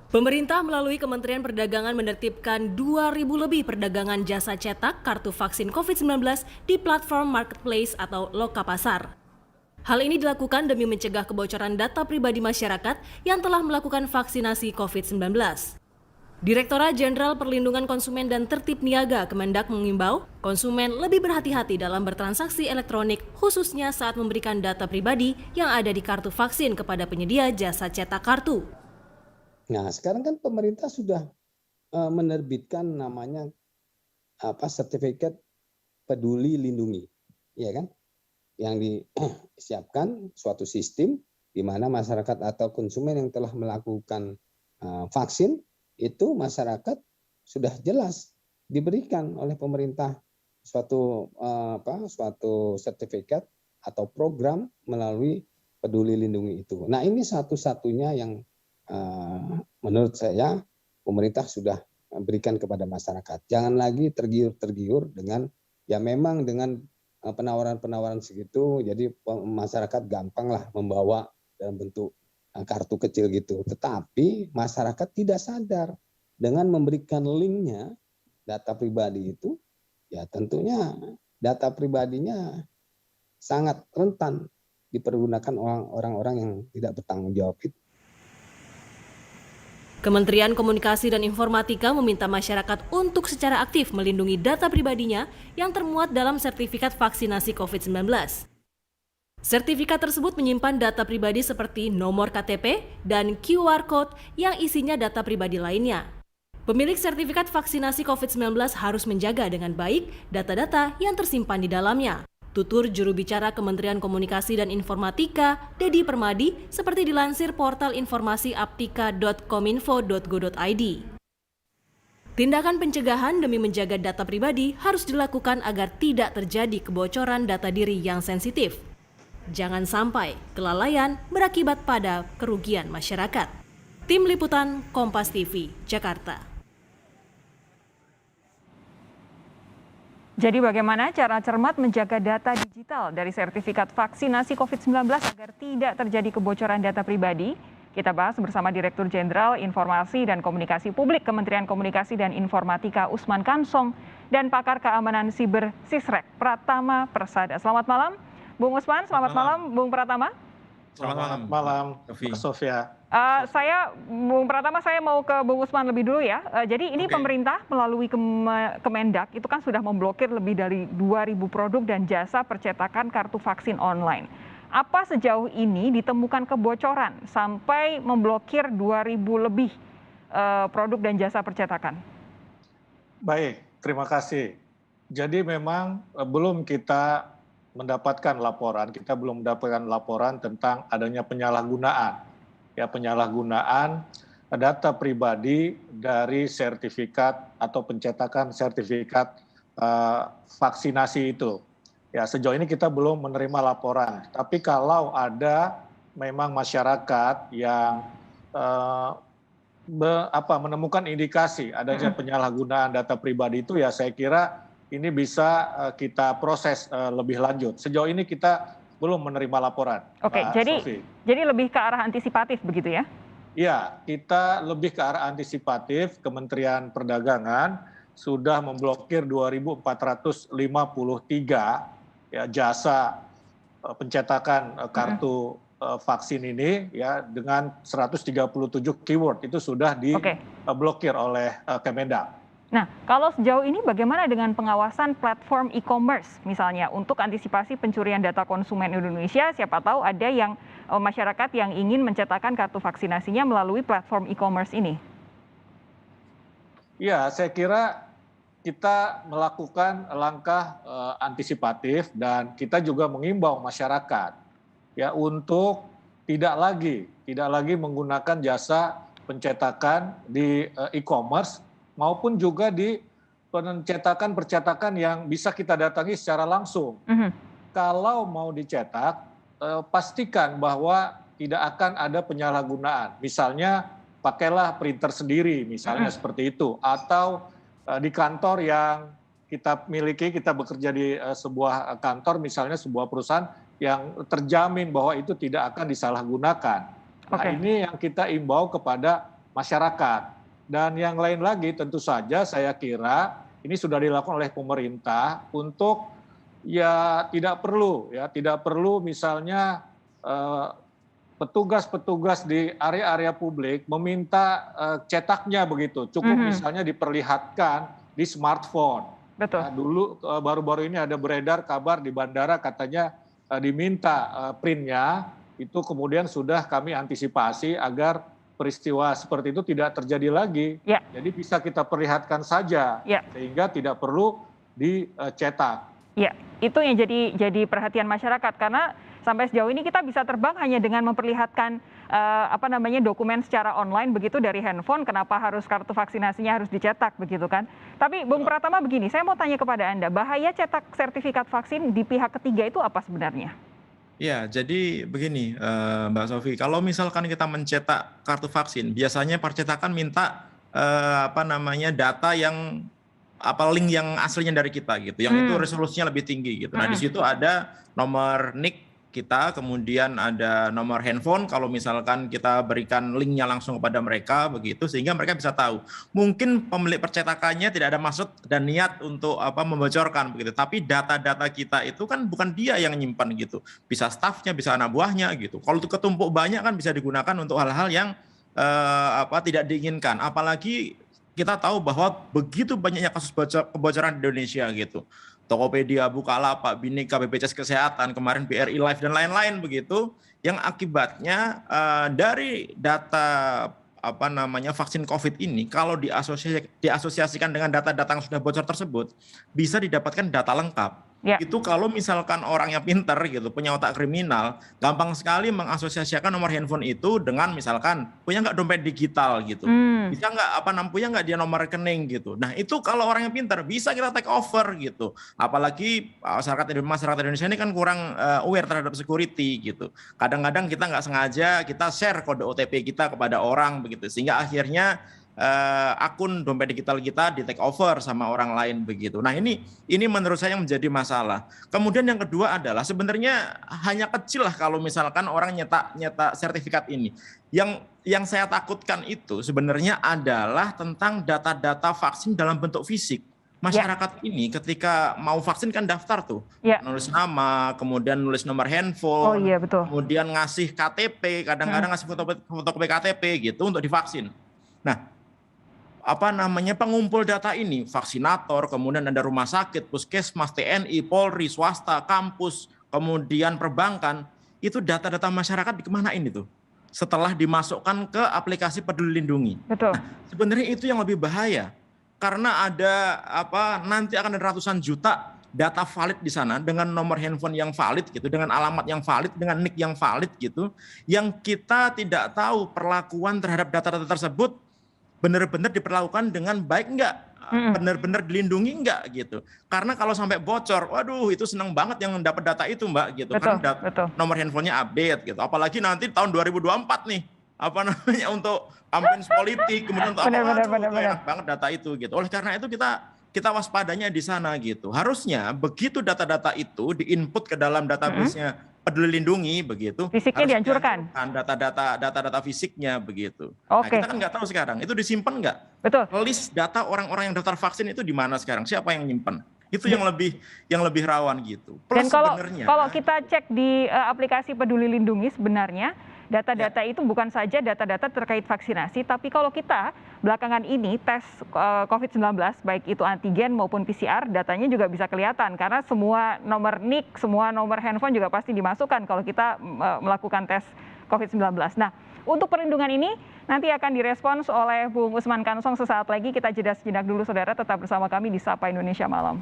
Pemerintah melalui Kementerian Perdagangan menertibkan 2.000 lebih perdagangan jasa cetak kartu vaksin COVID-19 di platform marketplace atau loka pasar. Hal ini dilakukan demi mencegah kebocoran data pribadi masyarakat yang telah melakukan vaksinasi COVID-19. Direktorat Jenderal Perlindungan Konsumen dan Tertib Niaga Kemendak mengimbau konsumen lebih berhati-hati dalam bertransaksi elektronik khususnya saat memberikan data pribadi yang ada di kartu vaksin kepada penyedia jasa cetak kartu. Nah, sekarang kan pemerintah sudah menerbitkan namanya sertifikat peduli lindungi, ya kan? Yang disiapkan suatu sistem di mana masyarakat atau konsumen yang telah melakukan vaksin itu masyarakat sudah jelas diberikan oleh pemerintah suatu sertifikat atau program melalui peduli lindungi itu. Nah, ini satu-satunya yang menurut saya pemerintah sudah berikan kepada masyarakat. Jangan lagi tergiur-tergiur dengan memang dengan penawaran-penawaran segitu, jadi masyarakat gampanglah membawa dalam bentuk kartu kecil gitu. Tetapi masyarakat tidak sadar dengan memberikan linknya data pribadi itu, ya tentunya data pribadinya sangat rentan dipergunakan orang-orang yang tidak bertanggung jawab itu. Kementerian Komunikasi dan Informatika meminta masyarakat untuk secara aktif melindungi data pribadinya yang termuat dalam sertifikat vaksinasi COVID-19. Sertifikat tersebut menyimpan data pribadi seperti nomor KTP dan QR Code yang isinya data pribadi lainnya. Pemilik sertifikat vaksinasi COVID-19 harus menjaga dengan baik data-data yang tersimpan di dalamnya. Tutur juru bicara Kementerian Komunikasi dan Informatika, Dedi Permadi, seperti dilansir portal informasi aptika.kominfo.go.id. Tindakan pencegahan demi menjaga data pribadi harus dilakukan agar tidak terjadi kebocoran data diri yang sensitif. Jangan sampai kelalaian berakibat pada kerugian masyarakat. Tim Liputan Kompas TV, Jakarta. Jadi bagaimana cara cermat menjaga data digital dari sertifikat vaksinasi COVID-19 agar tidak terjadi kebocoran data pribadi? Kita bahas bersama Direktur Jenderal Informasi dan Komunikasi Publik Kementerian Komunikasi dan Informatika Usman Kansong dan pakar keamanan siber Sisrek Pratama Persada. Selamat malam, Bung Usman. Selamat malam, Bung Pratama. Selamat malam, Sofia. Bung Pratama, saya mau ke Bung Usman lebih dulu ya. Jadi ini pemerintah melalui Kemendak itu kan sudah memblokir lebih dari 2.000 produk dan jasa percetakan kartu vaksin online. Apa sejauh ini ditemukan kebocoran sampai memblokir 2.000 lebih produk dan jasa percetakan? Baik, terima kasih. Jadi memang belum kita mendapatkan laporan tentang adanya penyalahgunaan data pribadi dari sertifikat atau pencetakan sertifikat vaksinasi itu. Ya, sejauh ini kita belum menerima laporan. Tapi kalau ada memang masyarakat yang menemukan indikasi adanya penyalahgunaan data pribadi itu, ya saya kira ini bisa kita proses lebih lanjut. Sejauh ini kita belum menerima laporan. Oke, jadi lebih ke arah antisipatif begitu ya? Iya, kita lebih ke arah antisipatif. Kementerian Perdagangan sudah memblokir 2.453 jasa pencetakan kartu vaksin ini ya dengan 137 keyword itu sudah diblokir oleh Kemendak. Nah, kalau sejauh ini bagaimana dengan pengawasan platform e-commerce misalnya untuk antisipasi pencurian data konsumen Indonesia? Siapa tahu ada yang masyarakat yang ingin mencetakkan kartu vaksinasinya melalui platform e-commerce ini. Ya, saya kira kita melakukan langkah antisipatif dan kita juga mengimbau masyarakat ya untuk tidak lagi menggunakan jasa pencetakan di e-commerce maupun juga di percetakan yang bisa kita datangi secara langsung. Kalau mau dicetak, pastikan bahwa tidak akan ada penyalahgunaan. Misalnya pakailah printer sendiri, misalnya seperti itu. Atau di kantor yang kita miliki, kita bekerja di sebuah kantor, misalnya sebuah perusahaan yang terjamin bahwa itu tidak akan disalahgunakan. Nah, ini yang kita imbau kepada masyarakat. Dan yang lain lagi tentu saja saya kira ini sudah dilakukan oleh pemerintah untuk ya tidak perlu misalnya petugas-petugas di area-area publik meminta cetaknya begitu, cukup misalnya diperlihatkan di smartphone. Betul. Nah, dulu baru-baru ini ada beredar kabar di bandara katanya diminta printnya, itu kemudian sudah kami antisipasi agar peristiwa seperti itu tidak terjadi lagi. Ya. Jadi bisa kita perlihatkan saja, Ya. sehingga tidak perlu dicetak. Ya, itu yang jadi perhatian masyarakat karena sampai sejauh ini kita bisa terbang hanya dengan memperlihatkan dokumen secara online begitu dari handphone. Kenapa harus kartu vaksinasinya harus dicetak begitu kan? Tapi Bung Pratama begini, saya mau tanya kepada Anda, bahaya cetak sertifikat vaksin di pihak ketiga itu apa sebenarnya? Ya, jadi begini, Mbak Sofi, kalau misalkan kita mencetak kartu vaksin, biasanya percetakan minta data yang link yang aslinya dari kita gitu, yang itu resolusinya lebih tinggi gitu. Nah, di situ ada nomor NIK kita, kemudian ada nomor handphone kalau misalkan kita berikan linknya langsung kepada mereka begitu, sehingga mereka bisa tahu. Mungkin pemilik percetakannya tidak ada maksud dan niat untuk membocorkan begitu, tapi data-data kita itu kan bukan dia yang nyimpan gitu, bisa stafnya, bisa anak buahnya gitu. Kalau itu ketumpuk banyak kan bisa digunakan untuk hal-hal yang tidak diinginkan, apalagi kita tahu bahwa begitu banyaknya kasus kebocoran di Indonesia gitu. Tokopedia, Bukalapak, Bhinneka, BPJS Kesehatan, kemarin BRI Live dan lain-lain begitu, yang akibatnya dari data vaksin COVID ini kalau diasosiasikan dengan data-data yang sudah bocor tersebut bisa didapatkan data lengkap. Ya. Itu kalau misalkan orang yang pintar gitu, punya otak kriminal, gampang sekali mengasosiasikan nomor handphone itu dengan misalkan punya nggak dompet digital gitu, bisa nggak punya nggak dia nomor rekening gitu. Nah itu kalau orang yang pintar bisa kita take over gitu. Apalagi masyarakat Indonesia ini kan kurang aware terhadap security gitu. Kadang-kadang kita nggak sengaja kita share kode OTP kita kepada orang begitu, sehingga akhirnya akun dompet digital kita di take over sama orang lain begitu. Nah ini menurut saya menjadi masalah. Kemudian yang kedua adalah sebenarnya hanya kecil lah kalau misalkan orang nyetak sertifikat ini. Yang saya takutkan itu sebenarnya adalah tentang data-data vaksin dalam bentuk fisik. Masyarakat ini ketika mau vaksin kan daftar tuh, nulis nama, kemudian nulis nomor handphone, kemudian ngasih KTP, kadang-kadang ngasih fotokopi KTP gitu untuk divaksin. Nah, pengumpul data ini, vaksinator, kemudian ada rumah sakit, puskesmas, TNI, Polri, swasta, kampus, kemudian perbankan, itu data-data masyarakat dikemanain itu? Setelah dimasukkan ke aplikasi Peduli Lindungi. Betul. Nah, sebenarnya itu yang lebih bahaya, karena ada nanti akan ada ratusan juta data valid di sana dengan nomor handphone yang valid gitu, dengan alamat yang valid, dengan NIK yang valid gitu, yang kita tidak tahu perlakuan terhadap data-data tersebut benar-benar diperlakukan dengan baik enggak, benar-benar dilindungi enggak gitu. Karena kalau sampai bocor, waduh itu senang banget yang dapat data itu Mbak gitu. Betul, kan nomor handphonenya update gitu. Apalagi nanti tahun 2024 nih, untuk kampanye politik, kemudian untuk enak banget data itu gitu. Oleh karena itu kita waspadanya di sana gitu. Harusnya begitu data-data itu diinput ke dalam database-nya Peduli Lindungi begitu. Fisiknya dihancurkan. Data-data fisiknya begitu. Oke. Nah, kita kan nggak tahu sekarang itu disimpan nggak? Betul. List data orang-orang yang daftar vaksin itu di mana sekarang? Siapa yang nyimpen? Itu yang lebih rawan gitu. Plus dan kalau kita cek di aplikasi Peduli Lindungi sebenarnya data-data itu bukan saja data-data terkait vaksinasi, tapi kalau kita belakangan ini tes COVID-19, baik itu antigen maupun PCR, datanya juga bisa kelihatan karena semua nomor NIK, semua nomor handphone juga pasti dimasukkan kalau kita melakukan tes COVID-19. Nah, untuk perlindungan ini nanti akan direspons oleh Bung Usman Kansong sesaat lagi. Kita jeda sejenak dulu saudara, tetap bersama kami di Sapa Indonesia Malam.